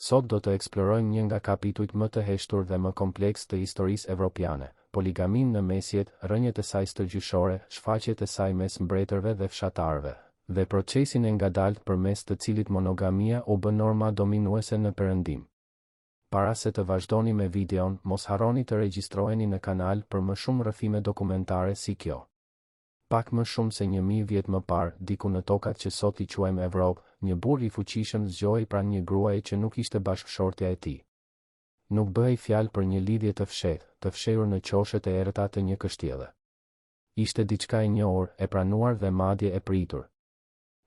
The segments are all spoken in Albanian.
Sot do të eksplorojmë një nga kapitujt më të heshtur dhe më kompleks të historisë evropiane, poligamin në mesjet, rënjet e saj stërgjyshore, shfaqjet e saj mes mbretërve dhe fshatarëve, dhe procesin e ngadalt përmes të cilit monogamia u bë norma dominuese në Perëndim. Para se të vazhdoni me videon, mos harroni të regjistroheni në kanal për më shumë rrëfime dokumentare si kjo. Pak më shumë se 1000 vjet më parë, diku në tokat që sot i quajmë Evropë, një burr i fuqishëm zgjohej pranë një gruaje që nuk ishte bashkëshortja e tij. Nuk bëhej fjalë për një lidhje të fshehtë, të fshehur në qoshet e errëta të një kështjelle. Ishte diçka e njohur, e pranuar dhe madje e pritur.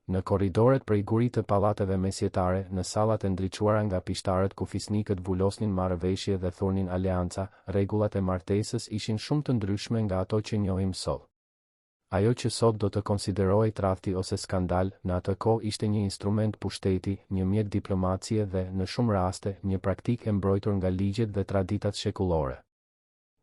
Në korridoret prej gurit të pallateve mesjetare, në sallat e ndriçuara nga pishtarët ku fisnikët vulosnin marrëveshje dhe thurnin aleanca, rregullat e martesës ishin shumë të ndryshme nga ato që njohim sot. Ajo që sot do të konsiderohej tradhti ose skandal, në atë kohë ishte një instrument pushteti, një mjet diplomacie dhe, në shumë raste, një praktikë e mbrojtur nga ligjet dhe traditat shekullore.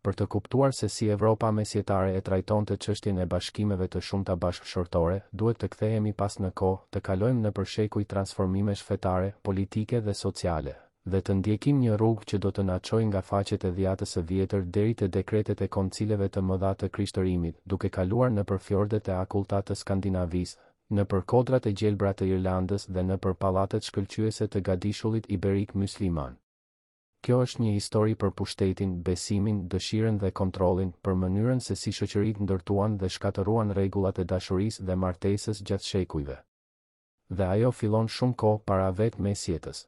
Për të kuptuar se si Evropa mesjetare e trajtonte çështjen e bashkimeve të shumta bashkëshortore, duhet të kthehemi pas në kohë, të kalojmë nëpër shekuj transformimesh fetare, politike dhe sociale, dhe të ndjekim një rrugë që do të na çojë nga faqet e dhjatës së vjetër deri te dekretet e koncileve të mëdha të Krishtërimit, duke kaluar nëpër fjordet e akullta të Skandinavisë, nëpër kodrat e gjelbra të Irlandës dhe nëpër pallatet shkëlqyese të gadishullit iberik mysliman. Kjo është një histori për pushtetin, besimin, dëshirën dhe kontrollin, për mënyrën se si shoqëritë ndërtuan dhe shkatëruan rregullat e dashurisë dhe martesës gjatë shekujve. Dhe ajo fillon shumë kohë para vetë mesjetës.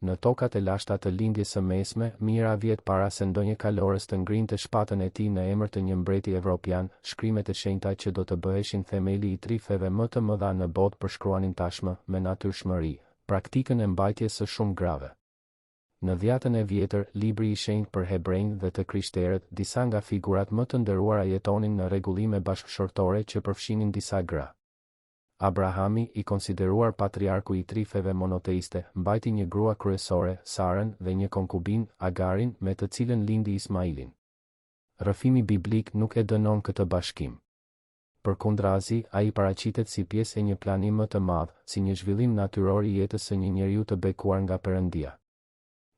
Në tokat e lashta të lindjes së mesme, mijëra vjet para se ndonjë kalorës të ngrinte shpatën e tij në emër të një mbreti evropian, shkrimet e shenjta që do të bëheshin themeli i trifeve më të mëdha në botë përshkruanin tashmë, me natyrshmëri, praktikën e mbajtjes së shumë grave. Në dhjatën e vjetër, libri i shenjtë për hebrejnë dhe të krishterët, disa nga figurat më të nderuara jetonin në rregullime bashkëshortore që përfshinin disa gra. Abrahami, i konsideruar patriarku i trifeve monoteiste, mbajti një grua kryesore, Sarën, dhe një konkubin, Agarin, me të cilën lindi Ismailin. Rrëfimi biblik nuk e dënon këtë bashkim. Përkundrazi, ai paraqitet si pjesë e një plani më të madh, si një zhvillim natyror i jetës së një njeriu të bekuar nga Perëndia.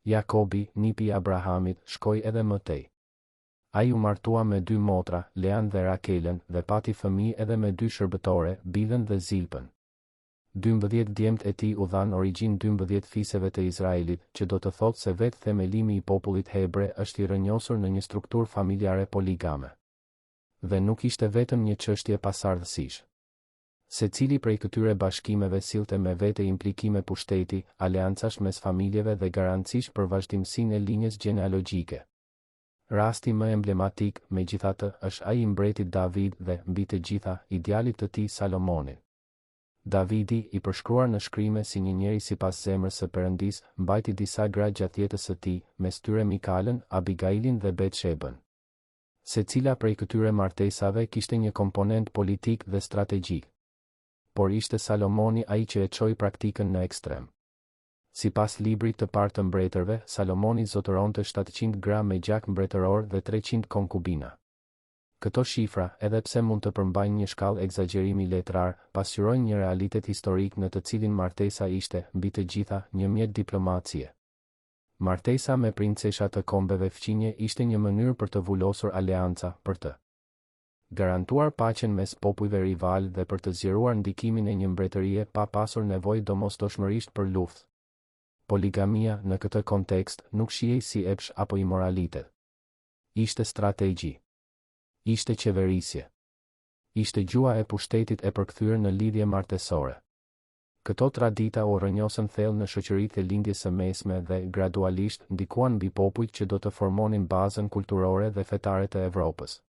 Jakobi, nipi i Abrahamit, shkoi edhe më tej. Ai u martua me 2 motra, Lean dhe Rakelën, dhe pati fëmijë edhe me 2 shërbëtore, Bilën dhe Zilpën. 12 djemt e tij u dhan origjinë 12 fiseve të Izraelit, që do të thotë se vetë themelimi i popullit hebre është i rrënjosur në një strukturë familjare poligame. Dhe nuk ishte vetëm një çështje pasardhësish. Secili prej këtyre bashkimeve sillte me vete implikime pushteti, aleancash mes familjeve dhe garancish për vazhdimsinë e linjës gjenealogjike. Rasti më emblematik, megjithatë, është ai i mbretit David dhe, mbi të gjitha, idealit të tij Salomonit. Davidi, i përshkruar në shkrime si një njeri sipas zemrës së Perëndisë, mbajti disa gra gjatë jetës së tij, mes tyre Mikalën, Abigailin dhe Betshebën. Secila prej këtyre martesave kishte një komponent politik dhe strategjik. Por ishte Salomoni ai që e çoi praktikën në ekstrem. Sipas librit të parë të mbretërve, Salomoni zotëronte 700 gra me gjak mbretëror dhe 300 konkubina. Këto shifra, edhe pse mund të përmbajnë një shkallë egzagjerimi letrar, pasqyrojnë një realitet historik në të cilin martesa ishte, mbi të gjitha, një mjet diplomacie. Martesa me princesha të kombeve fqinje ishte një mënyrë për të vulosur aleanca, për të garantuar paqen mes popujve rival dhe për të zgjeruar ndikimin e një mbretërie pa pasur nevojë domosdoshmërisht për luftë. Poligamia, në këtë kontekst, nuk shihej si epsh apo imoralitet. Ishte strategji. Ishte qeverisje. Ishte gjua e pushtetit e përkthyer në lidhje martesore. Këto tradita u rrënjosën thellë në shoqëritë e lindjes së mesme dhe, gradualisht, ndikuan mbi popujt që do të formonin bazën kulturore dhe fetare të Evropës.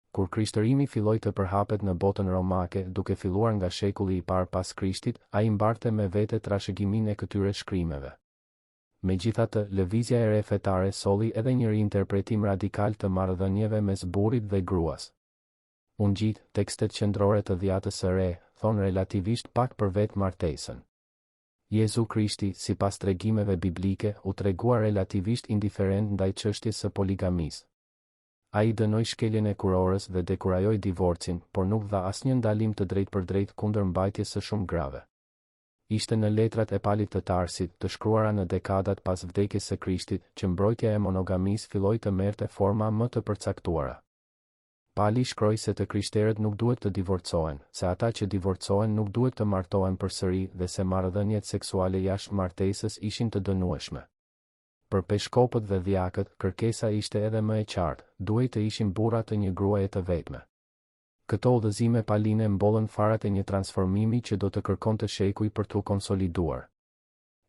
Kur Krishtërimi filloi të përhapet në botën romake, duke filluar nga shekulli i parë pas Krishtit, ai mbarte me vete trashëgiminë e këtyre shkrimeve. Megjithatë, lëvizja e re fetare solli edhe një rinterpretim radikal të marrëdhënieve mes burrit dhe gruas. Ungjit, tekstet qendrore të dhjatës së re, thonë relativisht pak për vetë martesën. Jezu Krishti, sipas tregimeve biblike, u tregua relativisht indiferent ndaj çështjes së poligamisë. Ai dënoi shkeljen e kurorës dhe dekurajoi divorcin, por nuk dha asnjë ndalim të drejtpërdrejtë kundër mbajtjes së shumë grave. ishte në letrat e Palit të Tarsit, të shkruara në dekadat pas vdekjes së Krishtit, që mbrojtja e monogamisë filloi të merrte forma më të përcaktuara. Pali shkroi se të krishterët nuk duhet të divorcohen, se ata që divorcohen nuk duhet të martohen përsëri dhe se marrëdhëniet seksuale jashtë martesës ishin të dënueshme. Për peshkopët dhe dhjakët, kërkesa ishte edhe më e qartë, duhej të ishin burra të një gruaje të vetme. Këto udhëzime paline mbollën farat e një transformimi që do të kërkonte shekuj për t'u konsoliduar.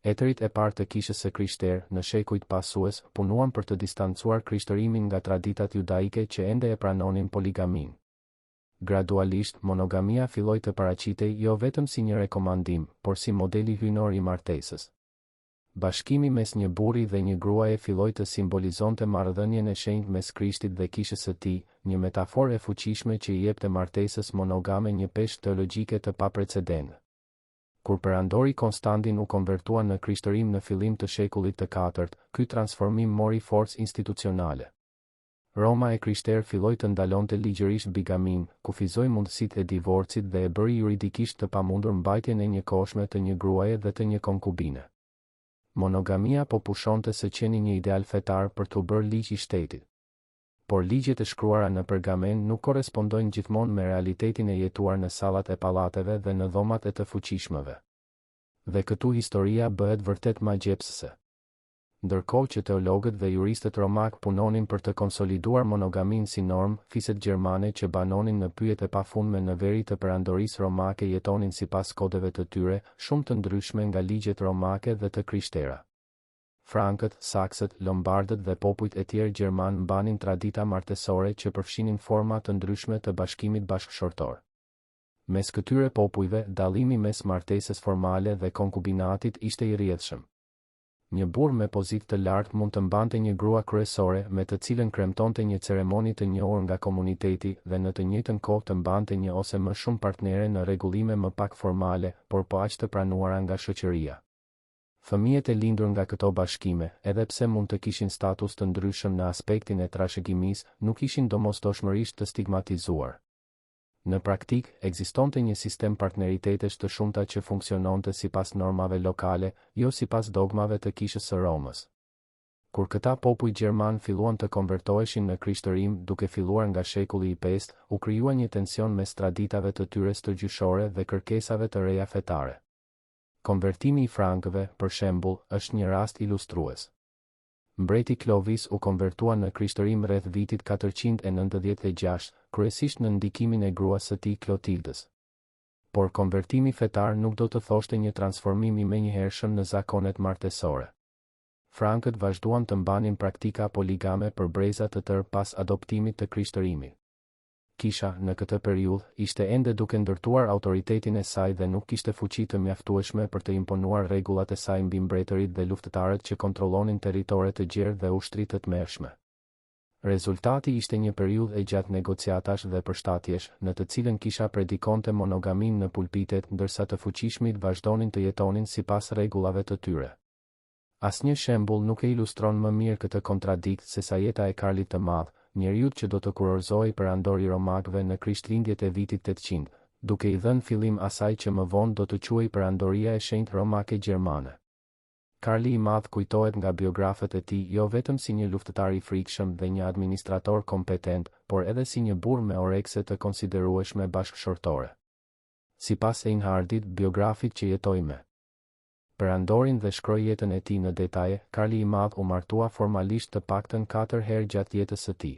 Etërit e parë të kishës së krishterë në shekujt pasues punuan për të distancuar krishtërimin nga traditat judaike që ende e pranonin poligamin. Gradualisht, monogamia filloi të paraqitej jo vetëm si një rekomandim, por si modeli hyjnor i martesës. Bashkimi mes një burri dhe një gruaje filloi të simbolizonte marrëdhënien e shenjtë mes Krishtit dhe kishës së tij, një metaforë e fuqishme që i jepte martesës monogame një peshë teologjike të paprecedent. Kur perandori Konstantin u konvertua në krishtërim në fillim të shekullit të 4, ky transformim mori forcë institucionale. Roma e krishterë filloi të ndalonte ligjërisht bigamin, kufizoi mundësitë e divorcit dhe e bëri juridikisht të pamundur mbajtjen e njëkohshme të një gruaje dhe të një konkubine. Monogamia po pushonte së qeni një ideal fetar për t'u bërë ligj i shtetit. Por ligjet e shkruara në pergamen nuk korrespondojnë gjithmonë me realitetin e jetuar në sallat e pallateve dhe në dhomat e të fuqishmëve. Dhe këtu historia bëhet vërtet magjepsëse. Ndërkohë që teologët dhe juristët romak punonin për të konsoliduar monogamin si normë, fiset gjermane që banonin në pyjet e pafundme në veri të perandorisë romake jetonin sipas kodeve të tyre, shumë të ndryshme nga ligjet romake dhe të krishtera. Frankët, saksët, lombardët dhe popujt e tjerë gjerman mbanin tradita martesore që përfshinin forma të ndryshme të bashkimit bashkëshortor. Mes këtyre popujve, dallimi mes martesës formale dhe konkubinatit ishte i rrjedhshëm. Një burr me pozitë të lartë mund të mbante një grua kryesore me të cilën kremtonte një ceremoni të njohur nga komuniteti dhe në të njëjtën kohë të mbante një ose më shumë partnere në rregullime më pak formale, por po aq të pranuara nga shoqëria. Fëmijët e lindur nga këto bashkime, edhe pse mund të kishin status të ndryshëm në aspektin e trashëgimisë, nuk ishin domosdoshmërisht të stigmatizuar. Në praktik, ekzistonte një sistem partneritetesh të shumta që funksiononte sipas normave lokale, jo sipas dogmave të kishës së Romës. Kur këta popuj gjerman filluan të konvertoheshin në krishtërim duke filluar nga shekulli i 5, u krijua një tension mes traditave të tyre stërgjyshore dhe kërkesave të reja fetare. Konvertimi i frankëve, për shembull, është një rast ilustrues. Mbreti Clovis u konvertua në krishtërim rreth vitit 496, kryesisht në ndikimin e gruas së tij Klotildës. Por konvertimi fetar nuk do të thoshte një transformim i menjëhershëm në zakonet martesore. Frankët vazhduan të mbanin praktika poligame për breza të tërë pas adoptimit të krishtërimit. Kisha, në këtë periudhë, ishte ende duke ndërtuar autoritetin e saj dhe nuk kishte fuqi të mjaftueshme për të imponuar rregullat e saj mbi mbretërit dhe luftëtarët që kontrollonin territore të gjerë dhe ushtri të tmerrshme. Rezultati ishte një periudhë e gjatë negociatash dhe përshtatjesh, në të cilën kisha predikonte monogamin në pulpitet ndërsa të fuqishmit vazhdonin të jetonin sipas rregullave të tyre. Asnjë shembull nuk e ilustron më mirë këtë kontradikt se sa jeta e Karlit të Madh, njeriu që do të kurorëzoi perandori romakëve në Krishtlindjet e vitit 800, duke i dhënë fillim asaj që më vonë do të quhej perandoria e shenjtë romake gjermane. Karli i Madh kujtohet nga biografët e tij jo vetëm si një luftëtar i frikshëm dhe një administrator kompetent, por edhe si një burr me orekse të konsiderueshme bashkëshortore. Sipas Einhardit, biografit që jetoi me perandorin dhe shkroi jetën e tij në detaje, Karli i Madh u martua formalisht të paktën 4 herë gjatë jetës së tij.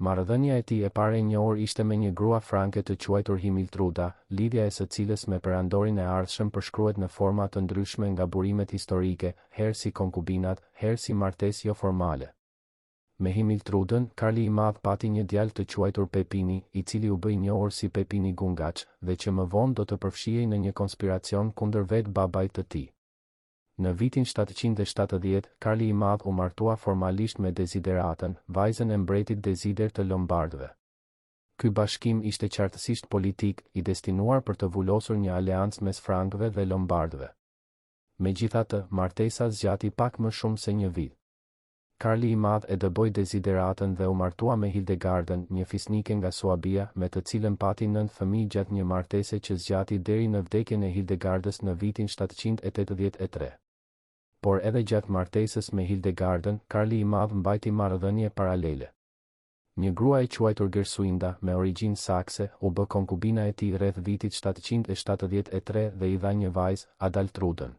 Marrëdhënia e tij e parë e njohur ishte me një grua franke të quajtur Himiltruda, lidhja e së cilës me perandorin e ardhshëm përshkruhet në forma të ndryshme nga burimet historike, herë si konkubinat, herë si martesë jo formale. Me Himiltrudën, Karli i Madh pati një djalë të quajtur Pepini, i cili u bë i njohur si Pepini Gungaç, dhe që më vonë do të përfshihej në një konspiracion kundër vetë babait të tij. Në vitin 770, Karli i Madh u martua formalisht me Desideratën, vajzën e mbretit Desider të Lombardëve. Ky bashkim ishte qartësisht politik, i destinuar për të vulosur një aleancë mes frankëve dhe lombardëve. Megjithatë, martesa zgjati pak më shumë se një vit. Karli i Madh e dëboi dezideratën dhe u martua me Hildegardën, një fisnike nga Suabia, me të cilën pati 9 fëmijë gjatë një martese që zgjati deri në vdekjen e Hildegardës në vitin 783. Por edhe gjatë martesës me Hildegardën, Karli i Madh mbajti marrëdhënie paralele. Një grua e quajtur Gersuinda, me origjinë sakse, u bë konkubina e tij rreth vitit 773 dhe i dha një vajzë, Adaltrudën.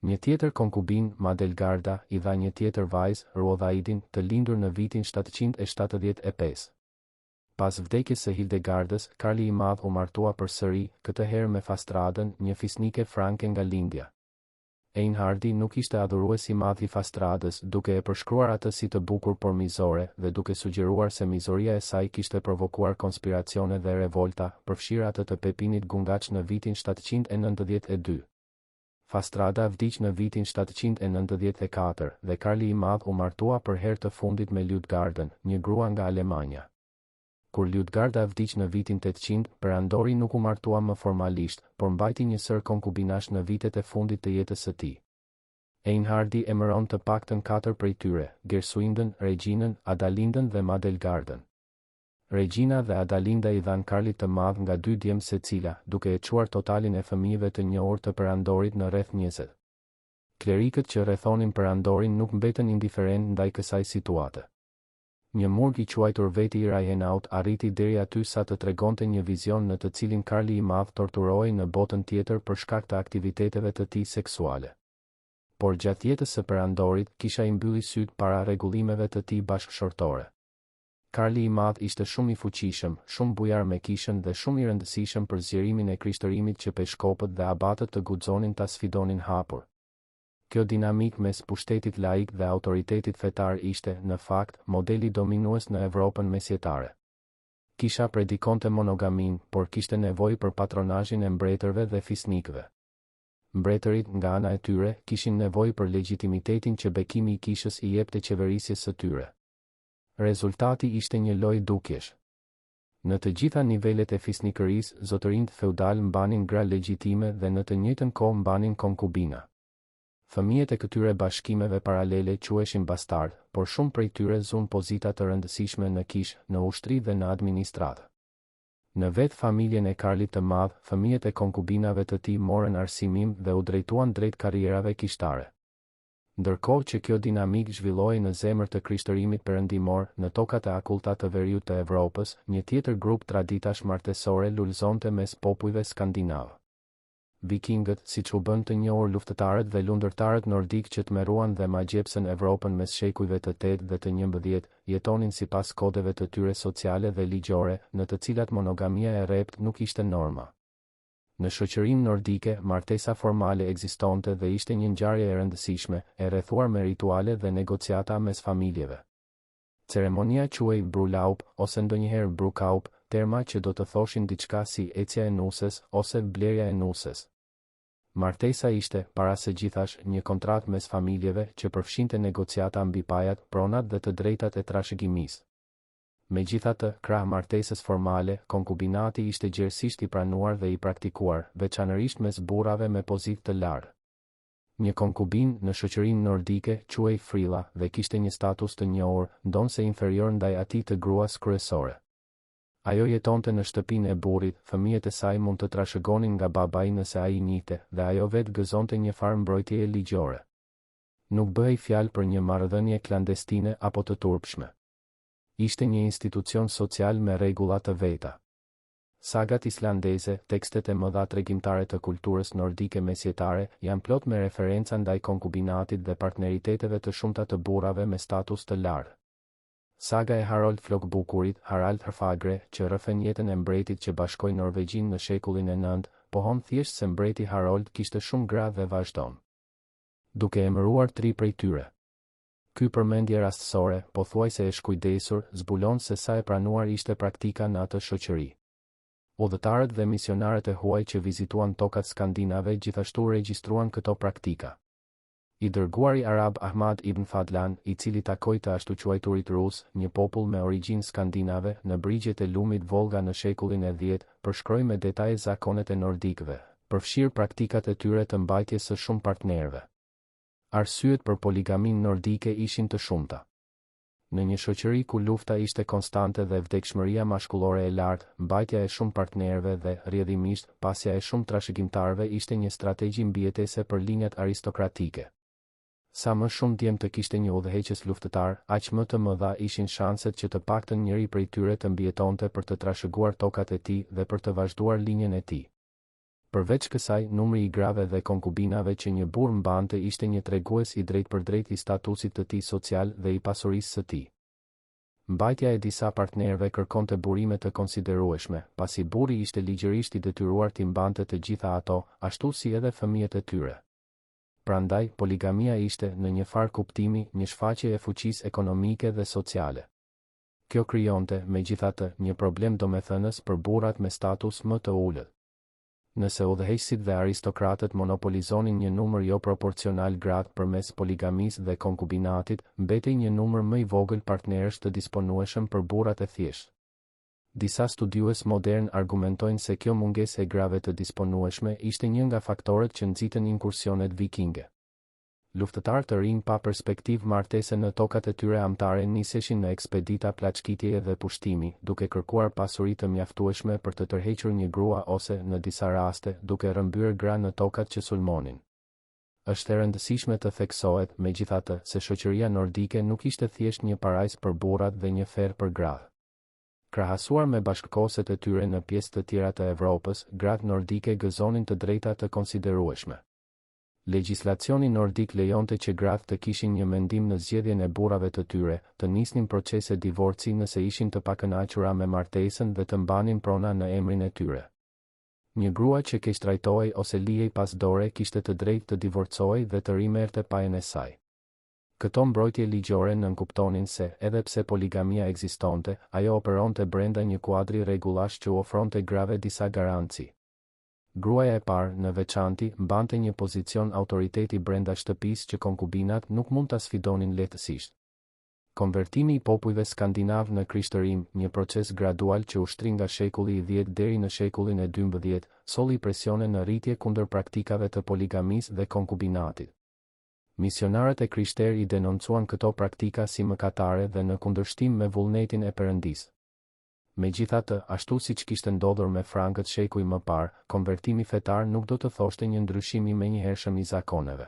Një tjetër konkubin, Madelgarda, i dha një tjetër vajzë, Ruodhaidin, të lindur në vitin 775. Pas vdekjes së Hildegardës, Karli i Madh u martua përsëri, këtë herë me Fastradën, një fisnike franke nga lindja. Einhardi nuk ishte adhurues i madh i Fastradës, duke e përshkruar atë si të bukur por mizore, dhe duke sugjeruar se mizoria e saj kishte provokuar konspiracione dhe revolta, përfshirë atë të Pepinit Gungaç në vitin 792. Fastrada vdiq në vitin 794 dhe Karli i Madh u martua për herë të fundit me Luitgardën, një grua nga Alemania. Kur Luitgarda vdiq në vitin 800, perandori nuk u martua më formalisht, por mbajti një sër konkubinash në vitet e fundit të jetës së tij. Einhardi emëron të paktën 4 prej tyre, Gersuindën, Regjinën, Adalindën dhe Madelgardën. Regjina dhe Adalinda i dhan Karlit të Madh nga 2 djemë secila, duke e quar totalin e fëmijëve të njohur të perandorit në rreth 20. Klerikët që rrethonin perandorin nuk mbetën indiferent ndaj kësaj situate. Një murg i quajtur veti i Rajhenaut arriti deri aty sa të tregonte një vizion në të cilin Karli i Madh torturohej në botën tjetër për shkak të aktiviteteve të tij seksuale. Por gjatë jetës së perandorit kisha i mbylli syt para rregullimeve të tij bashkëshortore. Karli i Madh ishte shumë i fuqishëm, shumë bujar me kishën dhe shumë i rëndësishëm për zgjerimin e krishtërimit që peshkopët dhe abatët të guxonin ta sfidonin hapur. Kjo dinamik mes pushtetit laik dhe autoritetit fetar ishte, në fakt, modeli dominues në Evropën mesjetare. Kisha predikonte monogamin, por kishte nevojë për patronazhin e mbretërve dhe fisnikëve. Mbretërit, nga ana e tyre, kishin nevojë për legjitimitetin që bekimi i kishës i jepte qeverisjes së tyre. Rezultati ishte një lojë dukjesh. Në të gjitha nivelet e fisnikërisë, zotërinjtë feudal mbanin gra legjitime dhe në të njëjtën kohë mbanin konkubina. Fëmijët e këtyre bashkimeve paralele quheshin bastard, por shumë prej tyre zun pozita të rëndësishme në kishë, në ushtri dhe në administratë. Në vetë familjen e Karlit të Madh, fëmijët e konkubinave të tij morën arsimim dhe u drejtuan drejt karrierave kishtare. Ndërkohë që kjo dinamik zhvillohej në zemër të krishtërimit perëndimor, në tokat e akullta të veriut të Evropës, një tjetër grup traditash martesore lulëzonte mes popujve skandinav. Vikingët, siç u bën të njohur luftëtarët dhe lundërtarët nordik që tmerruan dhe magjepsën Evropën mes shekujve të 8 dhe të 11, jetonin sipas kodeve të tyre sociale dhe ligjore, në të cilat monogamia e rrept nuk ishte norma. Në shoqërinë nordike, martesa formale ekzistonte dhe ishte një ngjarje e rëndësishme, e rrethuar me rituale dhe negociata mes familjeve. Ceremonia quhej bryllup ose ndonjëherë brukaup, terma që do të thoshin diçka si ecja e nuses ose blerja e nuses. Martesa ishte, para së gjithash, një kontratë mes familjeve që përfshinte negociata mbi pajat, pronat dhe të drejtat e trashëgimisë. Megjithatë, krah martesës formale, konkubinati ishte gjerësisht i pranuar dhe i praktikuar, veçanërisht mes burrave me pozitë të lartë. Një konkubin në shoqërinë nordike quhej frilla dhe kishte një status të njohur, ndonse inferior ndaj atij të gruas kryesore. Ajo jetonte në shtëpinë e burrit, fëmijët e saj mund të trashëgonin nga babai nëse ai njihte, dhe ajo vetë gëzonte një farë mbrojtjeje ligjore. Nuk bëhej fjalë për një marrëdhënie klandestine apo të turpshme. Ishte një institucion social me rregulla të veta. Sagat islandeze, tekstet e mëdha tregimtare të kulturës nordike mesjetare, janë plot me referenca ndaj konkubinatit dhe partneriteteve të shumta të burrave me status të lartë. Saga e Harold Flokbukurit, Harald Harfagre, që rrëfen jetën e mbretit që bashkoi Norvegjinë në shekullin e 9, pohon thjesht se mbreti Harold kishte shumë gra dhe vazhdon duke emëruar 3 prej tyre. Ky përmendje rastësore, pothuajse e shkujdesur, zbulon se sa e pranuar ishte praktika në atë shoqëri. Udhëtarët dhe misionarët e huaj që vizituan tokat skandinave gjithashtu regjistruan këto praktika. I dërguari arab Ahmad ibn Fadlan, i cili takoi të ashtu quajturit rus, një popull me origjinë skandinave, në brigjet e lumit Volga në shekullin e 10, përshkroi me detaje zakonet e nordikëve, përfshirë praktikat e tyre të mbajtjes së shumë partnerëve. Arsyet për poligamin nordike ishin të shumta. Në një shoqëri ku lufta ishte konstante dhe vdekshmëria mashkullore e lartë, mbajtja e shumë partnerëve dhe, rrjedhimisht, pasja e shumë trashëgimtarëve ishte një strategji mbijetese për linjat aristokratike. Sa më shumë djem të kishte një udhëheqës luftëtar, aq më të mëdha ishin shanset që të paktën njëri prej tyre të mbijetonte për të trashëguar tokat e tij dhe për të vazhduar linjën e tij. Përveç kësaj, numri i grave dhe konkubinave që një burr mbante ishte një tregues i drejtpërdrejtë i statusit të tij social dhe i pasurisë së tij. Mbajtja e disa partnerëve kërkonte burime të konsiderueshme, pasi burri ishte ligjërisht i detyruar t'i mbante të gjitha ato, ashtu si edhe fëmijët e tyre. Prandaj, poligamia ishte, në një farë kuptimi, një shfaqje e fuqisë ekonomike dhe sociale. Kjo krijonte, megjithatë, një problem domethënës për burrat me status më të ulët. Nëse udhëheqësit dhe aristokratët monopolizonin një numër jo proporcional gratë përmes poligamisë dhe konkubinatit, mbetej një numër më i vogël partnerësh të disponueshëm për burrat e thjeshtë. Disa studiues modern argumentojnë se kjo mungesë e grave të disponueshme ishte një nga faktorët që nxitën inkursionet vikinge. Luftëtarë të rinj pa perspektivë martese në tokat e tyre amtare niseshin në ekspedita plaçkitjeje dhe pushtimi, duke kërkuar pasuri të mjaftueshme për të tërhequr një grua ose, në disa raste, duke rrëmbyer gra në tokat që sulmonin. Është e rëndësishme të theksohet, megjithatë, se shoqëria nordike nuk ishte thjesht një parajs për burrat dhe një ferr për gratë. Krahasuar me bashkëkohëset e tyre në pjesë të tjera të Evropës, gratë nordike gëzonin të drejta të konsiderueshme. Legjislacioni nordik lejonte që gratë të kishin një mendim në zgjedhjen e burrave të tyre, të nisnin procese divorci nëse ishin të pakënaqura me martesën dhe të mbanin prona në emrin e tyre. Një grua që keq trajtohej ose lihej pas dore kishte të drejtë të divorcohej dhe të rimerte pajen e saj. Këto mbrojtje ligjore nënkuptonin se, edhe pse poligamia ekzistonte, ajo operonte brenda një kuadri rregullash që ofronte grave disa garanci. Gruaja e parë, në veçanti, mbante një pozicion autoriteti brenda shtëpisë që konkubinat nuk mund ta sfidonin lehtësisht. Konvertimi i popujve skandinav në krishtërim, një proces gradual që ushtri nga shekulli i 10 deri në shekullin e 12, solli presione në rritje kundër praktikave të poligamisë dhe konkubinatit. Misionarët e krishterë i denoncuan këto praktika si mëkatare dhe në kundërshtim me vullnetin e Perëndisë. Megjithatë, ashtu siç kishte ndodhur me frankët shekuj më parë, konvertimi fetar nuk do të thoshte një ndryshim i menjëhershëm i zakoneve.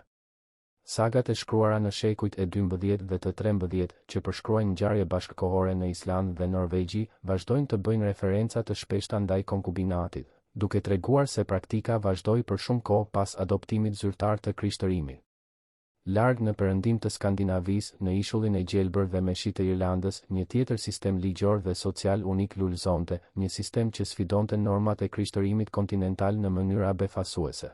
Sagat e shkruara në shekujt e 12 dhe të 13, që përshkruajnë ngjarje bashkëkohore në Island dhe Norvegji, vazhdojnë të bëjnë referenca të shpeshta ndaj konkubinatit, duke treguar se praktika vazhdoi për shumë kohë pas adoptimit zyrtar të krishtërimit. Larg në perëndim të Skandinavisë, në ishullin e gjelbër dhe me shi të Irlandës, një tjetër sistem ligjor dhe social unik lulëzonte, një sistem që sfidonte normat e krishtërimit kontinental në mënyra befasuese.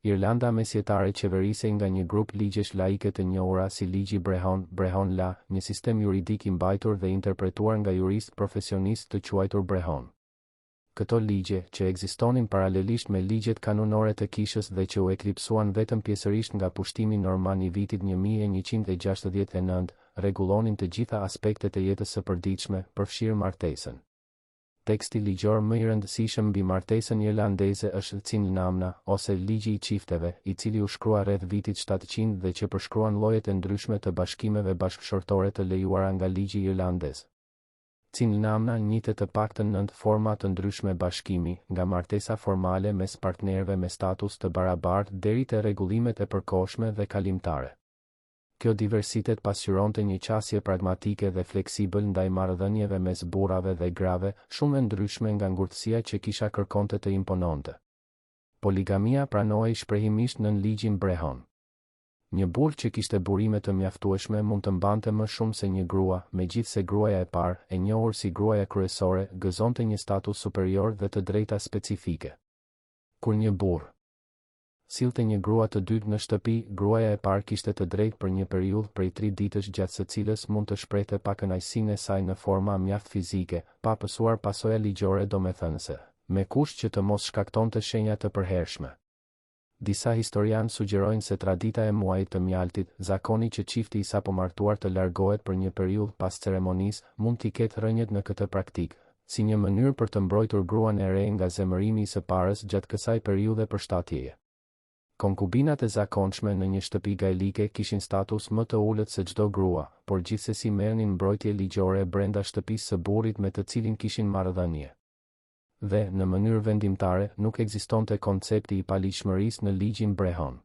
Irlanda mesjetare qeverisej nga një grup ligjesh laike të njohura si ligji Brehon La, një sistem juridik i mbajtur dhe interpretuar nga juristë profesionistë të quajtur Brehon. Këto ligje, që ekzistonin paralelisht me ligjet kanonore të kishës dhe që u eklipsuan vetëm pjesërisht nga pushtimi norman i vitit 1169, rregullonin të gjitha aspektet e jetës së përditshme, përfshirë martesën. Teksti ligjor më i rëndësishëm mbi martesën irlandeze është Cinlnamna, ose ligji i çifteve, i cili u shkrua rreth vitit 700 dhe që përshkruan llojet e ndryshme të bashkimeve bashkëshortore të lejuara nga ligji irlandez. Cinlnamna njitet të paktën 9 forma të ndryshme bashkimi, nga martesa formale mes partnerëve me status të barabartë deri te rregullimet e përkohshme dhe kalimtare. Kjo diversitet pasqyronte një qasje pragmatike dhe fleksibël ndaj marrëdhënieve mes burrave dhe grave, shumë e ndryshme nga ngurtësia që kisha kërkonte të impononte. Poligamia pranohej shprehimisht nën ligjin Brehon. Një burr që kishte burime të mjaftueshme mund të mbante më shumë se një grua, megjithse gruaja e parë, e njohur si gruaja kryesore, gëzonte një status superior dhe të drejta specifike. Kur një burr sillte një grua të dytë në shtëpi, gruaja e parë kishte të drejtë për një periudhë prej 3 ditësh gjatë së cilës mund të shprehte pakënaqësinë e saj në forma mjaft fizike, pa pësuar pasoja ligjore domethënëse, me kusht që të mos shkaktonte shenja të përhershme. Disa historianë sugjerojnë se tradita e muajit të mjaltit, zakoni që çifti i sapomartuar të largohet për një periudhë pas ceremonisë, mund t'i ketë rënjet në këtë praktikë, si një mënyrë për të mbrojtur gruan e re nga zemërimi i së parës gjatë kësaj periudhe përshtatjeje. Konkubinat e zakonshme në një shtëpi gaelike kishin status më të ulët se çdo grua, por gjithsesi merrnin mbrojtje ligjore brenda shtëpisë së burrit me të cilin kishin marrëdhënie. Dhe, në mënyrë vendimtare, nuk ekzistonte koncepti i paligjshmërisë në ligjin brehon.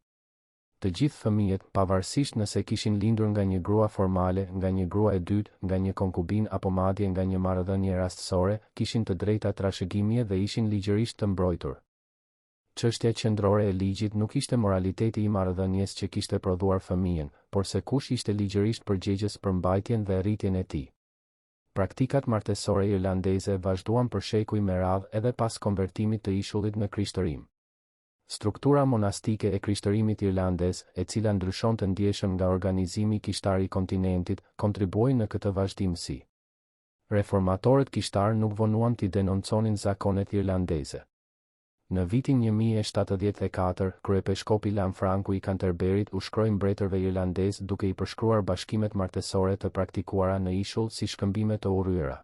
Të gjithë fëmijët, pavarësisht nëse kishin lindur nga një grua formale, nga një grua e dytë, nga një konkubin apo madje nga një marrëdhënie rastësore, kishin të drejta trashëgimie dhe ishin ligjërisht të mbrojtur. Çështja qendrore e ligjit nuk ishte moraliteti i marrëdhënies që kishte prodhuar fëmijën, por se kush ishte ligjërisht përgjegjës për mbajtjen dhe rritjen e tij. Praktikat martesore irlandeze vazhduan për shekuj me radhë edhe pas konvertimit të ishullit në krishtërim. Struktura monastike e krishtërimit irlandez, e cila ndryshonte ndjeshëm nga organizimi kishtar i kontinentit, kontribuoi në këtë vazhdimsi. Reformatorët kishtar nuk vonuan t'i denonconin zakonet irlandeze. Në vitin 1074, kryepeshkopi Lanfranco i Canterburyt u shkroi mbretërve irlandez duke i përshkruar bashkimet martesore të praktikuara në ishull si shkëmbime të urryera.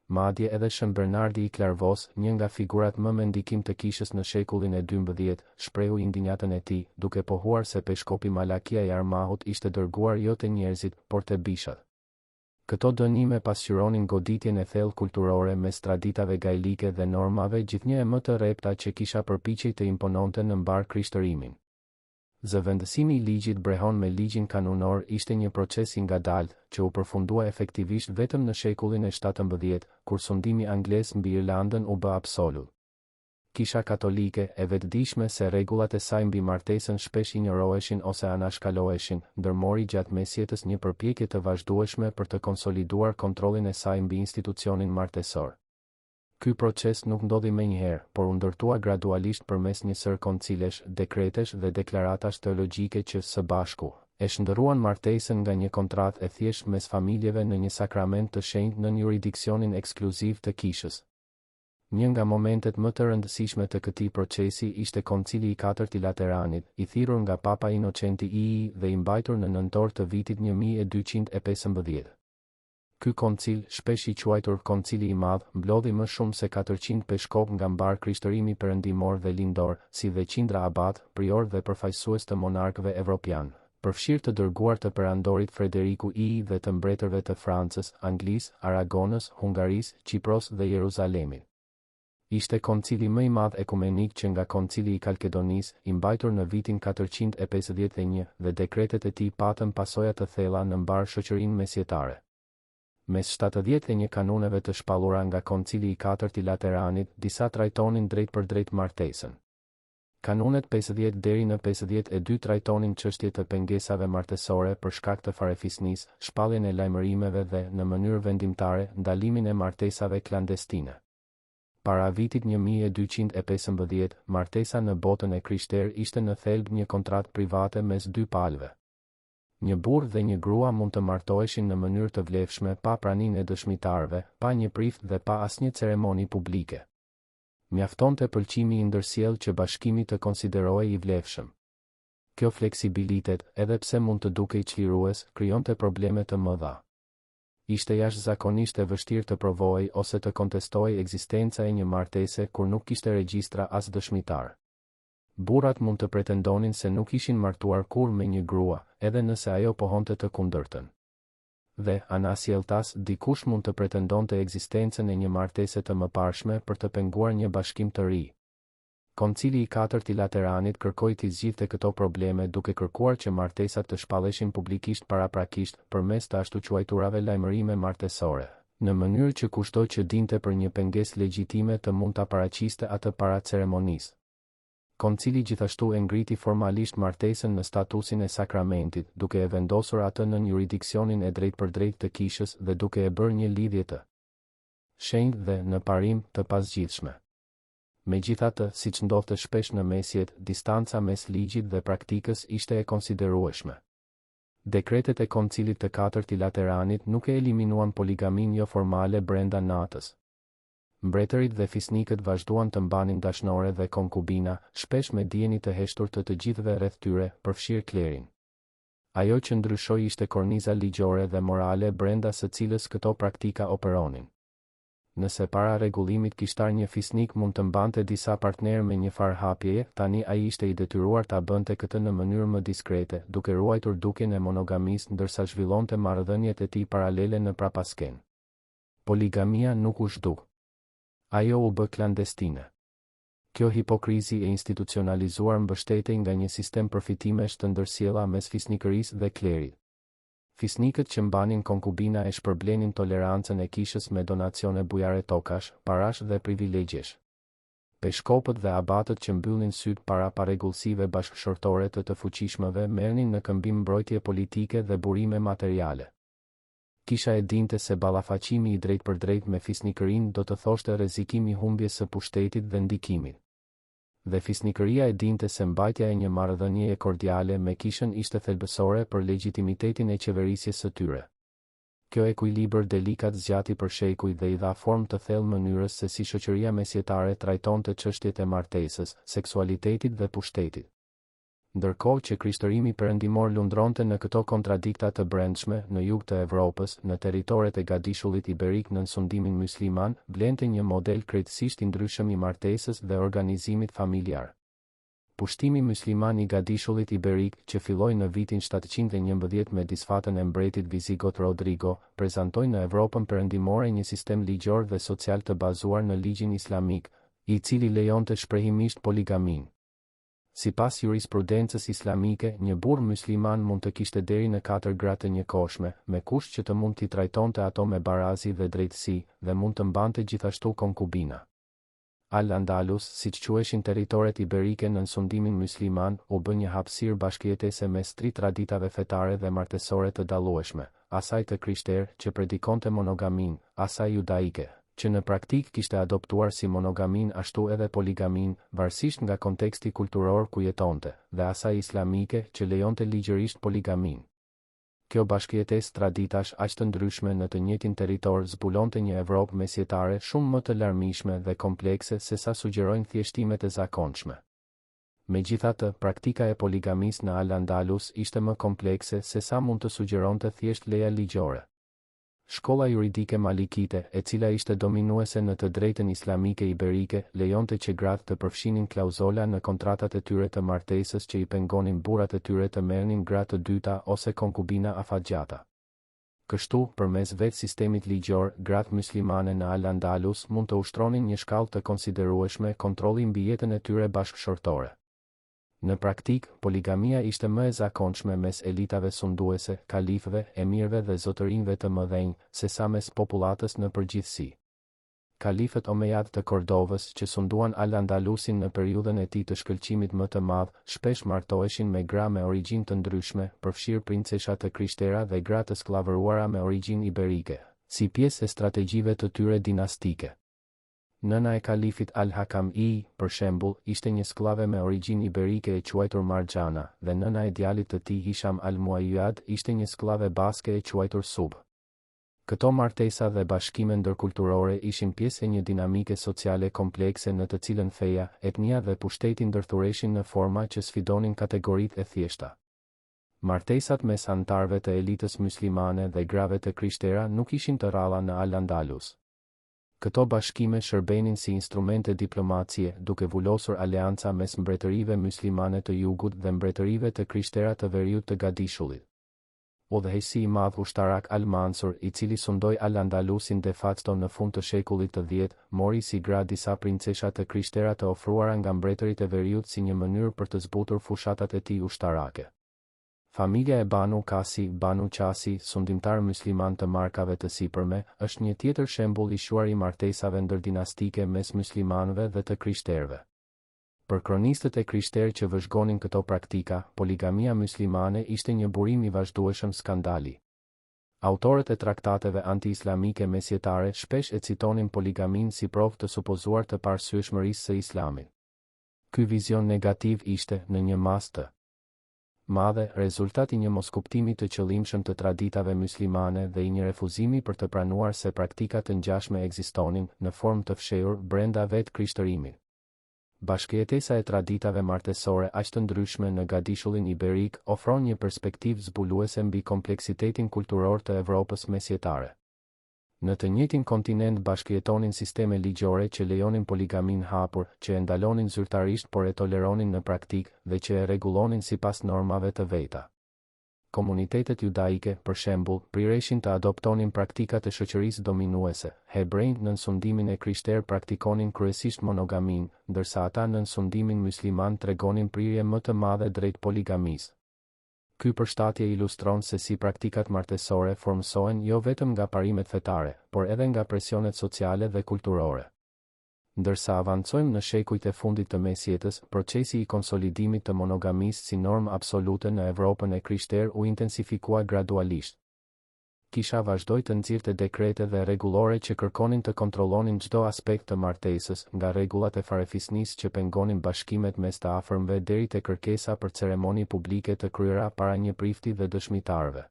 Madje edhe Shën Bernardi i Clairvaux, një nga figurat më me ndikim të kishës në shekullin e 12, shprehu indinjatën e tij, duke pohuar se peshkopi Malakia i Armahut ishte dërguar jo te njerëzit, por te bishat. Këto dënime pasqyronin goditjen e thellë kulturore mes traditave gaelike dhe normave gjithnjë e më të rrepta që kisha përpiqej të impononte në mbar krishtërimin. Zëvendësimi i ligjit brehon me ligjin kanonor ishte një proces i ngadaltë që u përfundua efektivisht vetëm në shekullin e 17, kur sundimi anglez mbi Irlandën u bë absolut. Kisha katolike e vetëdijshme se rregullat e saj mbi martesën shpesh injoroheshin ose anashkaloheshin, ndërmori gjatë mesjetës një përpjekje të vazhdueshme për të konsoliduar kontrollin e saj mbi institucionin martesor. Ky proces nuk ndodhi menjëherë, por u ndërtua gradualisht përmes një sër koncilesh, dekretesh dhe deklaratash teologjike që së bashku e shndërruan martesën nga një kontratë e thjeshtë mes familjeve në një sakrament të shenjtë në jurisdiksionin ekskluziv të kishës. Një nga momentet më të rëndësishme të këtij procesi ishte Koncili i Katërt i Lateranit, i thirrur nga Papa Innocenti II dhe i mbajtur në nëntor të vitit 1215. Ky koncil, shpesh i quajtur Koncili i Madh, mblodhi më shumë se 400 peshkop nga mbar krishtërimi perëndimor dhe lindor, si dhe qindra abat, prior dhe përfaqësues të monarkëve evropian, përfshirë të dërguar të perandorit Frederiku I dhe të mbretërve të Francës, Anglisë, Aragonës, Hungarisë, Qipros dhe Jeruzalemit. Ishte koncili më i madh ekumenik që nga Koncili i Kalkedonisë, i mbajtur në vitin 451 dhe dekretet e tij patën pasoja të thella në mbar shoqërinë mesjetare. Mes 71 kanoneve të shpallura nga Koncili i Katërt i Lateranit, disa trajtonin drejt për drejt martesën. Kanonet 50 deri në 52 trajtonin çështje të pengesave martesore për shkak të farefisnisë, shpalljen e lajmërimeve dhe, në mënyrë vendimtare, ndalimin e martesave klandestine. Para vitit 1215, martesa në botën e krishterë ishte në thelb një kontratë private mes dy palëve. Një burr dhe një grua mund të martoheshin në mënyrë të vlefshme pa praninë e dëshmitarëve, pa një prift dhe pa asnjë ceremoni publike. Mjaftonte pëlqimi i ndërsjellë që bashkimi të konsiderohej i vlefshëm. Kjo fleksibilitet, edhe pse mund të dukej çlirues, krijonte probleme të mëdha. Ishte jashtëzakonisht e vështirë të provohej ose të kontestohej ekzistenca e një martese kur nuk kishte regjistra as dëshmitar. Burrat mund të pretendonin se nuk ishin martuar kurrë me një grua, edhe nëse ajo pohonte të kundërtën. Dhe, anasjelltas, dikush mund të pretendonte ekzistencën e një martese të mëparshme për të penguar një bashkim të ri. Koncili i Katërt i Lateranit kërkoi të zgjidhte këto probleme duke kërkuar që martesat të shpalleshin publikisht paraprakisht përmes të ashtu quajturave lajmërime martesore, në mënyrë që kushdo që dinte për një pengesë legjitime të mund ta paraqiste atë para ceremonisë. Koncili gjithashtu e ngriti formalisht martesën në statusin e sakramentit, duke e vendosur atë në jurisdiksionin e drejtpërdrejtë të kishës dhe duke e bërë një lidhje të shenjtë dhe, në parim, të pasgjidhshme. Megjithatë, siç ndodhte shpesh në mesjet, distanca mes ligjit dhe praktikës ishte e konsiderueshme. Dekretet e Koncilit të Katërt i Lateranit nuk e eliminuan poligaminë jo formale brenda natës. Mbretërit dhe fisnikët vazhduan të mbanin dashnore dhe konkubina, shpesh me dijen të heshtur të gjithëve rreth tyre, përfshirë klerin. Ajo që ndryshoi ishte korniza ligjore dhe morale brenda së cilës këto praktika operonin. Nëse para rregullimit kishtar një fisnik mund të mbante disa partnerë me një farë hapjeje, tani ai ishte i detyruar ta bënte këtë në mënyrë më diskrete, duke ruajtur dukjen e monogamisë ndërsa zhvillonte marrëdhëniet e tij paralele në prapasken. Poligamia nuk u zhduk. Ajo u bë klandestine. Kjo hipokrizi e institucionalizuar mbështetej nga një sistem përfitimesh të ndërsjella mes fisnikërisë dhe klerit. Fisnikët që mbanin konkubina e shpërblenin tolerancën e kishës me donacione bujare tokash, parash dhe privilegjesh. Peshkopët dhe abatët që mbyllnin syt para parregullsive bashkëshortore të fuqishmëve merrnin në këmbim mbrojtje politike dhe burime materiale. Kisha e dinte se ballafaqimi i drejtpërdrejt me fisnikërinë do të thoshte rrezikimi humbjes së pushtetit dhe ndikimit. Dhe fisnikëria e dinte se mbajtja e një marrëdhënieje kordiale me kishën ishte thelbësore për legjitimitetin e qeverisjes së tyre. Kjo ekuilibër delikat zgjati për shekuj dhe i dha formë të thellë mënyrës se si shoqëria mesjetare trajtonte çështjet e martesës, seksualitetit dhe pushtetit. Ndërkohë që krishtërimi perëndimor lundronte në këto kontradikta të brendshme, në jug të Evropës, në territoret e Gadishullit Iberik në sundimin musliman, blente një model krejtësisht i ndryshëm i martesës dhe organizimit familjar. Pushtimi musliman i Gadishullit Iberik, që filloi në vitin 711 me disfatën e mbretit Vizigot Rodrigo, prezantoi në Evropën perëndimore një sistem ligjor dhe social të bazuar në ligjin islamik, i cili lejonte shprehimisht poligamin. Sipas jurisprudencës islamike, një burr musliman mund të kishte deri në 4 gra të njëkohshme, me kusht që të mund t'i trajtonte ato me barazi dhe drejtësi, dhe mund të mbante gjithashtu konkubina. Al-Andalus, siç quheshin territoret iberike në sundimin musliman, u bë një hapësirë bashkëjetese mes 3 traditave fetare dhe martesore të dallueshme, asaj të krishterë që predikonte monogamin, asaj judaike, që në praktik kishte adoptuar si monogamin ashtu edhe poligamin, varësisht nga konteksti kulturor ku jetonte, dhe asaj islamike që lejonte ligjërisht poligamin. Kjo bashkëjetesë traditash aq të ndryshme në të njëjtin territor zbulonte një Evropë mesjetare shumë më të larmishme dhe komplekse se sa sugjerojnë thjeshtimet e zakonshme. Megjithatë, praktika e poligamisë në Al-Andalus ishte më komplekse se sa mund të sugjeronte thjesht leja ligjore. Shkolla juridike malikite, e cila ishte dominuese në të drejtën islamike iberike, lejonte që gratë të përfshinin klauzola në kontratat e tyre të martesës që i pengonin burrat e tyre të merrnin gra të dyta ose konkubina afatgjata. Kështu, përmes vetë sistemit ligjor, gratë muslimane në Al-Andalus mund të ushtronin një shkallë të konsiderueshme kontrolli mbi jetën e tyre bashkëshortore. Në praktik, poligamia ishte më e zakonshme mes elitave sunduese, kalifëve, emirëve dhe zotërinjve të mëdhenj, sesa mes popullatës në përgjithësi. Kalifët Omejad të Kordovës, që sunduan Al-Andalusin në periudhën e tij të shkëlqimit më të madh, shpesh martoheshin me gra me origjinë të ndryshme, përfshirë princesha të krishtera dhe gra të skllavëruara me origjinë iberike, si pjesë e strategjive të tyre dinastike. Nëna e kalifit Al-Hakam I, për shembull, ishte një sklave me origjinë iberike e quajtur Marjana, dhe nëna e djalit të tij Hisham Al-Muayyad ishte një sklave baske e quajtur Sub. Këto martesa dhe bashkime ndërkulturore ishin pjesë e një dinamike sociale komplekse në të cilën feja, etnia dhe pushteti ndërthureshin në forma që sfidonin kategoritë e thjeshta. Martesat mes antarëve të elitës muslimane dhe grave të krishtera nuk ishin të rralla në Al-Andalus. Këto bashkime shërbenin si instrumente diplomacie, duke vullosur aleanca mes mbretërive muslimane të jugut dhe mbretërive të krishtera të veriut të Gadishullit. Udhëheqësi i madh ushtarak Al-Mansur, i cili sundoi Al-Andalusin de facto në fund të shekullit të 10, mori si gra disa princesha të krishtera të ofruara nga mbretërit e veriut si një mënyrë për të zbutur fushatat e tij ushtarake. Familja e Banu Qasi, sundimtar musliman të markave të sipërme, është një tjetër shembull i shuar i martesave ndërdinastike mes muslimanëve dhe të krishterëve. Për kronistët e krishterë që vëzhgonin këto praktika, poligamia muslimane ishte një burim i vazhdueshëm skandali. Autorët e traktateve anti-islamike mesjetare shpesh e citonin poligamin si provë të supozuar të parsyeshmërisë së Islamit. Ky vizion negativ ishte, në një mas të madhe, rezultati një moskuptimi të qëllimshëm të traditave muslimane dhe i një refuzimi për të pranuar se praktikat të ngjashme ekzistonin në formë të fshehur brenda vetë krishtërimit. Bashkëjetesa e traditave martesore aq të ndryshme në Gadishullin Iberik ofron një perspektivë zbuluese mbi kompleksitetin kulturor të Evropës mesjetare. Në të njëjtin kontinent bashkëjetonin sisteme ligjore që lejonin poligamin hapur, që e ndalonin zyrtarisht por e toleronin në praktikë dhe që e rregullonin sipas normave të veta. Komunitetet judaike, për shembull, prireshin të adoptonin praktikat e shoqërisë dominuese. Hebrejt në nënsundimin e krishterë praktikonin kryesisht monogamin, ndërsa ata në nënsundimin musliman tregonin prirje më të madhe drejt poligamisë. Ky përshtatje ilustron se si praktikat martesore formsohen jo vetëm nga parimet fetare, por edhe nga presionet sociale dhe kulturore. Ndërsa avancojmë në shekujt e fundit të mesjetës, procesi i konsolidimit të monogamisë si normë absolute në Evropën e krishterë u intensifikua gradualisht. Kisha vazhdoi të nxirrte dekrete dhe rregullore që kërkonin të kontrollonin çdo aspekt të martesës, nga rregullat e farefisnisë që pengonin bashkimet mes të afërmve deri te kërkesa për ceremoni publike të kryera para një prifti dhe dëshmitarëve.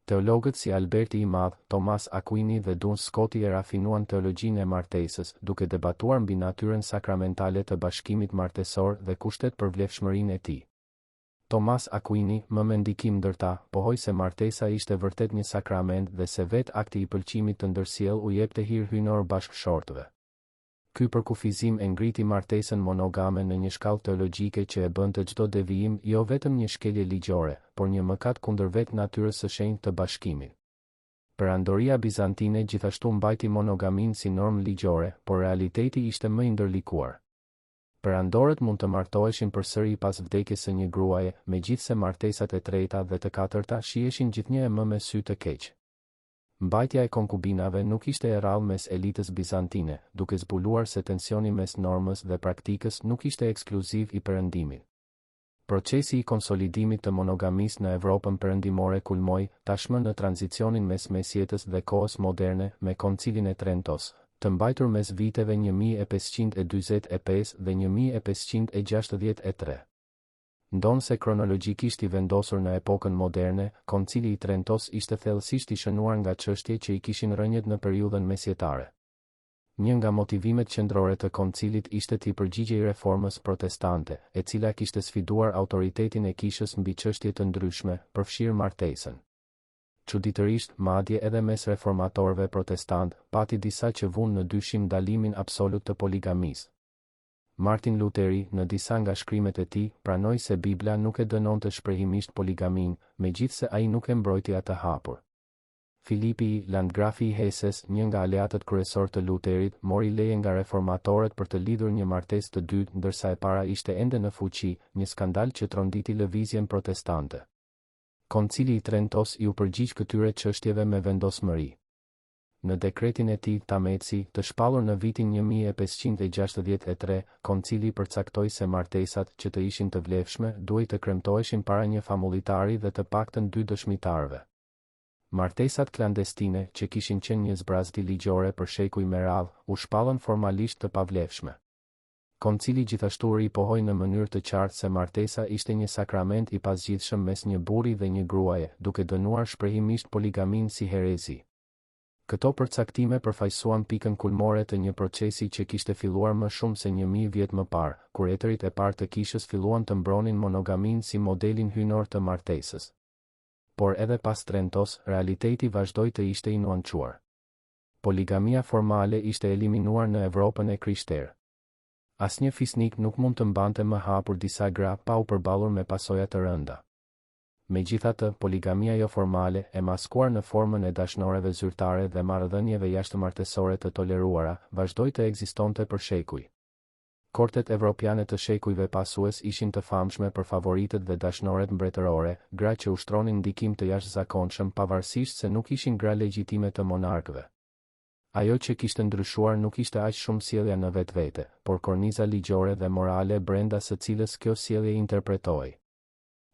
Teologët si Alberti i Madh, Thomas Aquini dhe Duns Scotti e rafinuan teologjinë e martesës, duke debatuar mbi natyrën sakramentale të bashkimit martesor dhe kushtet për vlefshmërinë e tij. Thomas Aquini, më me ndikim ndërta, pohoi se martesa ishte vërtet një sakrament dhe se vetë akti i pëlqimit të ndërsjell u jepte hir hyjnor bashkëshortëve. Ky përkufizim e ngriti martesën monogame në një shkallë teologjike që e bënte çdo devijim jo vetëm një shkelje ligjore, por një mëkat kundër vetë natyrës së shenjtë të bashkimit. Perandoria bizantine gjithashtu mbajti monogamin si normë ligjore, por realiteti ishte më i ndërlikuar. Perandorët mund të martoheshin përsëri pas vdekjes së një gruaje, megjithse martesat e treta dhe të katërta shiheshin gjithnjë më me sy të keq. Mbajtja e konkubinave nuk ishte e rrallë mes elitës bizantine, duke zbuluar se tensioni mes normës dhe praktikës nuk ishte ekskluziv i perëndimit. Procesi i konsolidimit të monogamisë në Evropën perëndimore kulmoi tashmë në tranzicionin mes mesjetës dhe kohës moderne me Koncilin e Trentos, të mbajtur mes viteve 1545 dhe 1563. Ndonse kronologjikisht i vendosur në epokën moderne, Koncili i Trentos ishte thellësisht i shënuar nga çështje që i kishin rënjet në periudhën mesjetare. Një nga motivimet qendrore të koncilit ishte të përgjigjej reformës protestante, e cila kishte sfiduar autoritetin e kishës mbi çështje të ndryshme, përfshirë martesën. Çuditërisht, madje edhe mes reformatorëve protestant, pati disa që vunë në dyshim ndalimin absolut të poligamisë. Martin Luteri, në disa nga shkrimet e tij, pranoi se Bibla nuk e dënonte shprehimisht poligamin, megjithse ai nuk e mbrojti atë hapur. Filipi I, landgrafi I Heses, një nga aleatët kryesor të Luterit, mori leje nga reformatorët për të lidhur një martesë të dytë, ndërsa e para ishte ende në fuqi, një skandal që tronditi lëvizjen protestante. Koncili I Trentos u përgjigj këtyre çështjeve me vendosmëri. Në dekretin e tij Tameci, të shpallur në vitin 1563, koncili përcaktoi se martesat që të ishin të vlefshme duhej të kremtoheshin para një famullitari dhe të paktën 2 dëshmitarëve. Martesat klandestine, që kishin qenë një zbrazdi ligjore për shekuj me radhë, u shpallën formalisht të pavlefshme. Koncili gjithashtu ripohoi në mënyrë të qartë se martesa ishte një sakrament I pasgjithshëm mes një burri dhe një gruaje, duke dënuar shprehimisht poligamin si herezi. Këto përcaktime përfaqësuan pikën kulmore të një procesi që kishte filluar më shumë se 1000 vjet më parë, kur etërit e parë të kishës filluan të mbronin monogamin si modelin hyjnor të martesës. Por edhe pas Trentos, realiteti vazhdoi të ishte I nuancuar. Poligamia formale ishte eliminuar në Evropën e krishterë. Asnjë fisnik nuk mund të mbante më hapur disa gra pa u përballur me pasoja të rënda. Megjithatë, poligamia jo formale, e maskuar në formën e dashnoreve zyrtare dhe marrëdhënieve jashtëmartesore të toleruara, vazhdoi të ekzistonte për shekuj. Kortet evropiane të shekujve pasues ishin të famshme për favoritët dhe dashnoret mbretërore, gra që ushtronin ndikim të jashtëzakonshëm pavarësisht se nuk ishin gra legjitime të monarkëve. Ajo që kishte ndryshuar nuk ishte aq shumë sjellja në vetvete, por korniza ligjore dhe morale brenda së cilës kjo sjellje interpretohej.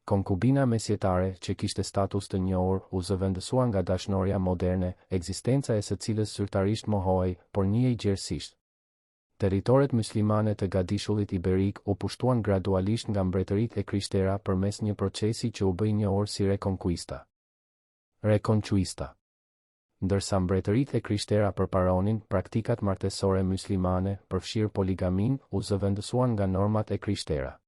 Konkubina mesjetare, që kishte status të njohur, u zëvendësua nga dashnoria moderne, ekzistenca e së cilës zyrtarisht mohohej, por njihej gjerësisht. Territoret muslimane të Gadishullit Iberik u pushtuan gradualisht nga mbretëritë e krishtera përmes një procesi që u bë I njohur si Reconquista. Ndërsa mbretëritë e krishtera përparonin, praktikat martesore muslimane, përfshirë poligamin, u zëvendësuan nga normat e krishtera.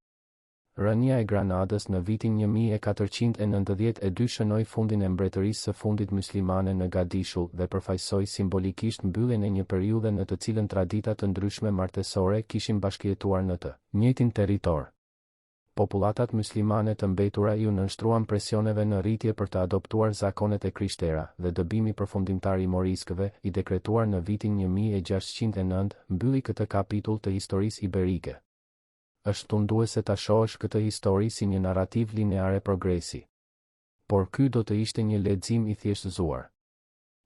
Rënia e Granadës në vitin 1492 shënoi fundin e mbretërisë së fundit myslimane në Gadishull dhe përfaqësoi simbolikisht mbylljen e një periudhe në të cilën tradita të ndryshme martesore kishin bashkëjetuar në të njëjtin territor. Populatat myslimane të mbetura iu nënshtruan presioneve në rritje për të adoptuar zakonet e krishtera dhe dëbimi përfundimtar i moriskëve, i dekretuar në vitin 1609, mbylli këtë kapitull të historisë iberike. Është tunduese ta shohësh këtë histori si një narrativ lineare progresi. Por ky do të ishte një lexim i thjeshtëzuar.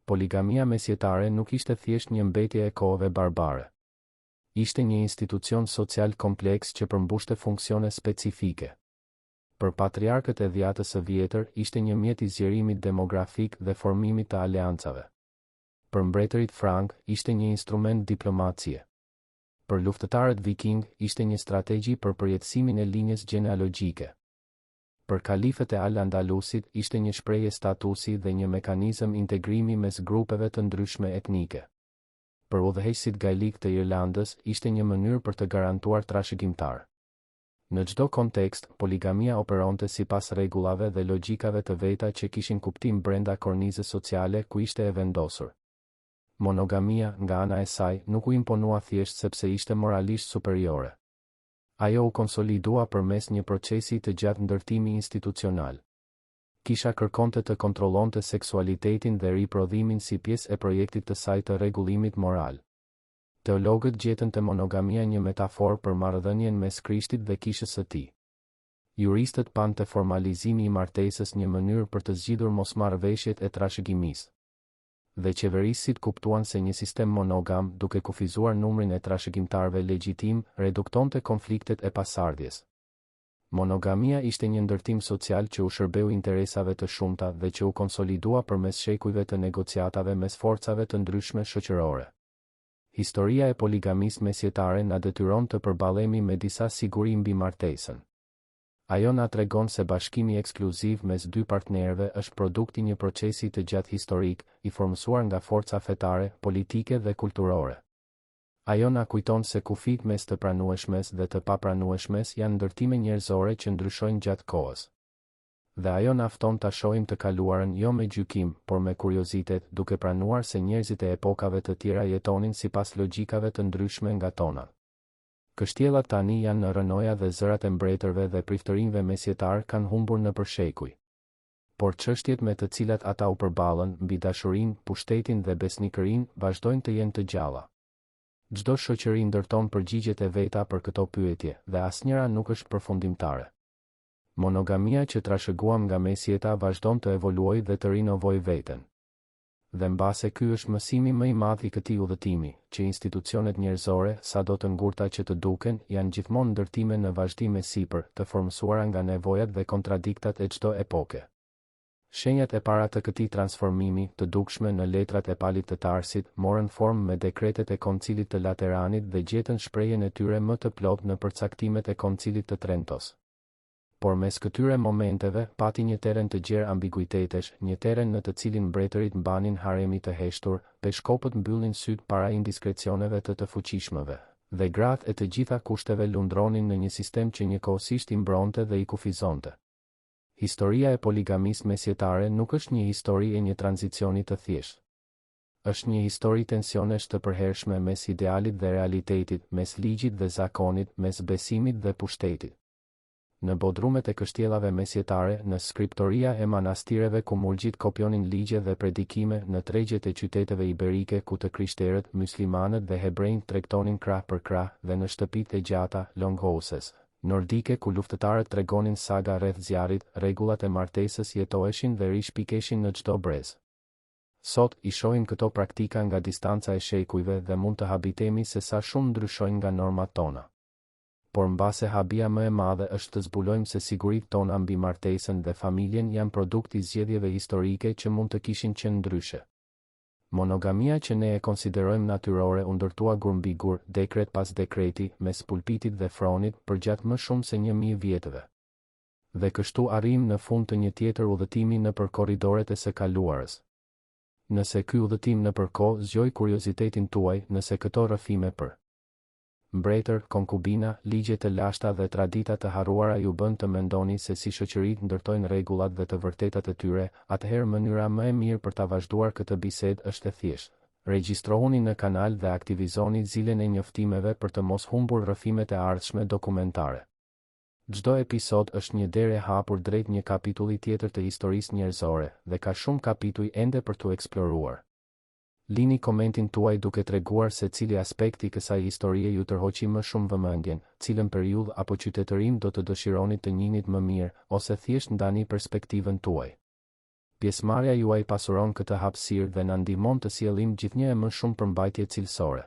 Poligamia mesjetare nuk ishte thjesht një mbetje e kohëve barbare. Ishte një institucion social kompleks që përmbushte funksione specifike. Për patriarkët e dhjatës së vjetër ishte një mjet i zgjerimit demografik dhe formimit të aleancave. Për mbretërit frank ishte një instrument diplomacie. Për luftëtarët viking ishte një strategji për përjetësimin e linjës gjenealogjike. Për kalifët e Al-Andalusit ishte një shprehje statusi dhe një mekanizëm integrimi mes grupeve të ndryshme etnike. Për udhëheqësit gajlik të Irlandës ishte një mënyrë për të garantuar trashëgimtar. Në çdo kontekst, poligamia operonte sipas rregullave dhe logjikave të veta që kishin kuptim brenda kornizës sociale ku ishte e vendosur. Monogamia, nga ana e saj, nuk u imponua thjesht sepse ishte moralisht superiore. Ajo u konsolidua përmes një procesi të gjatë ndërtimi institucional. Kisha kërkonte të kontrollonte seksualitetin dhe riprodhimin si pjesë e projektit të saj të rregullimit moral. Teologët gjetën te monogamia një metaforë për marrëdhënien mes Krishtit dhe kishës së tij. Juristët pan te formalizimi i martesës një mënyrë për të zgjidhur mosmarrëveshjet e trashëgimisë. Dhe qeverisit kuptuan se një sistem monogam, duke kufizuar numrin e trashëgimtarëve legjitim, reduktonte konfliktet e pasardhjes. Monogamia ishte një ndërtim social që u shërbeu interesave të shumta dhe që u konsolidua përmes shekujve të negociatave mes forcave të ndryshme shoqërore. Historia e poligamisë mesjetare na detyron të përballemi me disa siguri mbi martesën. Ajo na tregon se bashkimi ekskluziv mes dy partnerëve është produkt i një procesi të gjatë historik, i formsuar nga forca fetare, politike dhe kulturore. Ajo na kujton se kufit mes të pranueshmes dhe të papranueshmes janë ndërtime njerëzore që ndryshojnë gjatë kohës. Dhe ajo na fton ta shohim të kaluarën jo me gjykim, por me kuriozitet, duke pranuar se njerëzit e epokave të tjera jetonin sipas logjikave të ndryshme nga tona. Kështjellat tani janë në rënoja dhe zërat e mbretërve dhe priftërinjve mesjetar kanë humbur në përshekuj. Por çështjet me të cilat ata u përballen, mbi dashurinë, pushtetin dhe besnikërinë, vazhdojnë të jenë të gjalla. Çdo shoqëri ndërton përgjigjet e veta për këto pyetje, dhe asnjëra nuk është përfundimtare. Monogamia që trashëguam nga mesjeta vazhdon të evoluojë dhe të rinovojë veten. Dhe mbase ky është mësimi më i madh i këtij udhëtimi, që institucionet njerëzore, sado të ngurta që të duken, janë gjithmonë ndërtime në vazhdim e sipër, të formsuara nga nevojat dhe kontradiktat e çdo epoke. Shenjat e para të këtij transformimi, të dukshme në letrat e Palit të Tarsit, morën formë me dekretet e Koncilit të Lateranit dhe gjetën shprehjen e tyre më të plotë në përcaktimet e Koncilit të Trentos. Por mes këtyre momenteve, pati një teren të gjerë ambiguitetesh, një teren në të cilin mbretërit mbanin haremi të heshtur, peshkopët mbyllin syt para indiskrecioneve të fuqishmëve, dhe gratë e të gjitha kushteve lundronin në një sistem që njëkohësisht i mbronte dhe i kufizonte. Historia e poligamisë mesjetare nuk është një histori e një tranzicioni të thjeshtë. Është një histori tensionesh të përhershme mes idealit dhe realitetit, mes ligjit dhe zakonit, mes besimit dhe pushtetit. Në bodrumet e kështjellave mesjetare, në skriptoria e manastireve ku mulgjit kopionin ligje dhe predikime, në tregjet e qyteteve iberike ku të krishterët, myslimanët dhe hebrejt tregtonin krah për krah, dhe në shtëpitë e gjata, longhouses nordike ku luftëtarët tregonin saga rreth zjarrit, rregullat e martesës jetoheshin dhe rishpikeshin në çdo brez. Sot i shohim këto praktika nga distanca e shekujve dhe mund të habitemi se sa shumë ndryshojnë nga normat tona. Por mbase habia më e madhe është të zbulojmë se siguritë tona mbi martesën dhe familjen janë produkt i zgjedhjeve historike që mund të kishin qenë ndryshe. Monogamia që ne e konsiderojmë natyrore u ndërtua gur mbi gur, dekret pas dekreti, mes pulpitit dhe fronit, përgjatë më shumë se 1000 vjetëve. Dhe kështu arrim në fund të një tjetër udhëtimi nëpër korridoret e së kaluarës. Nëse ky udhëtim nëpër kohë zgjoi kuriozitetin tuaj, nëse këto rrëfime për mbretër, konkubina, ligjet e lashta dhe traditat të harruara ju bën të mendoni se si shoqëritë ndërtojnë rregullat dhe të vërtetat e tyre, atëherë mënyra më e mirë për ta vazhduar këtë bisedë është e thjeshtë. Regjistrohuni në kanal dhe aktivizoni zilen e njoftimeve për të mos humbur rrëfimet e ardhshme dokumentare. Çdo episod është një derë e hapur drejt një kapitulli tjetër të historisë njerëzore dhe ka shumë kapituj ende për tu eksploruar. Lini komentin tuaj duke treguar se cili aspekt i kësaj historie ju tërhoqi më shumë vëmendjen, cilën periudhë apo qytetërim do të dëshironi të njihni më mirë, ose thjesht ndani perspektivën tuaj. Pjesëmarrja juaj pasuron këtë hapësirë dhe na ndihmon të sjellim gjithnjë e më shumë përmbajtje cilësore.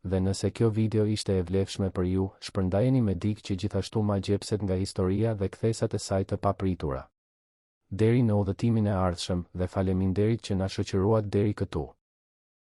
Dhe nëse kjo video ishte e vlefshme për ju, shpërndajeni me dikë që gjithashtu ma gjepset nga historia dhe kthesat e saj të papritura. Deri në udhëtimin e ardhshëm dhe faleminderit që na shoqëruat deri këtu.